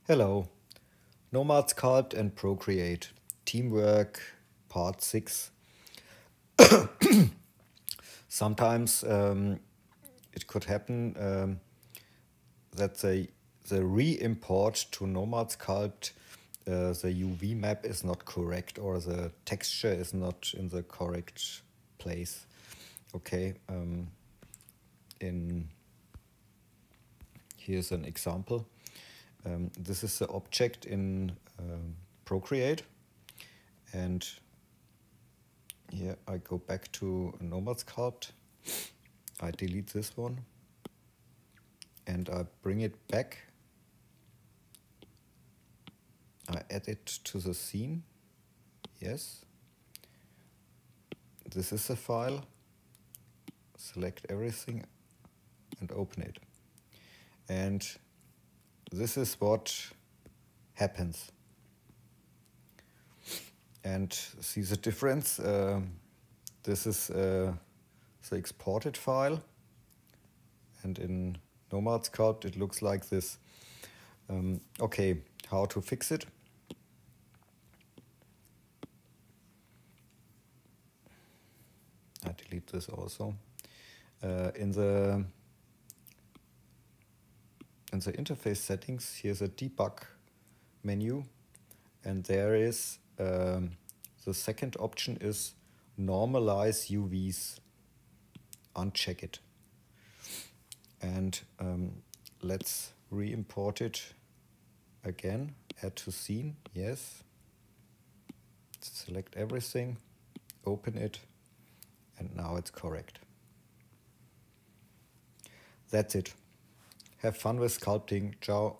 Hello, Nomad Sculpt and Procreate, Teamwork, Part 6. Sometimes it could happen that the re-import to Nomad Sculpt, the UV map is not correct or the texture is not in the correct place. Okay, here's an example. This is the object in Procreate, and here I go back to Nomad Sculpt. I delete this one and I bring it back. I add it to the scene. Yes. This is the file. Select everything and open it. And this is what happens. And see the difference? This is the exported file. And in Nomad Sculpt it looks like this. Okay, how to fix it? I delete this also. In the interface settings, here's a debug menu, and there is the second option is normalize UVs. Uncheck it. And let's re-import it again. Add to scene, yes. Select everything, open it, and now it's correct. That's it. Have fun with sculpting. Ciao.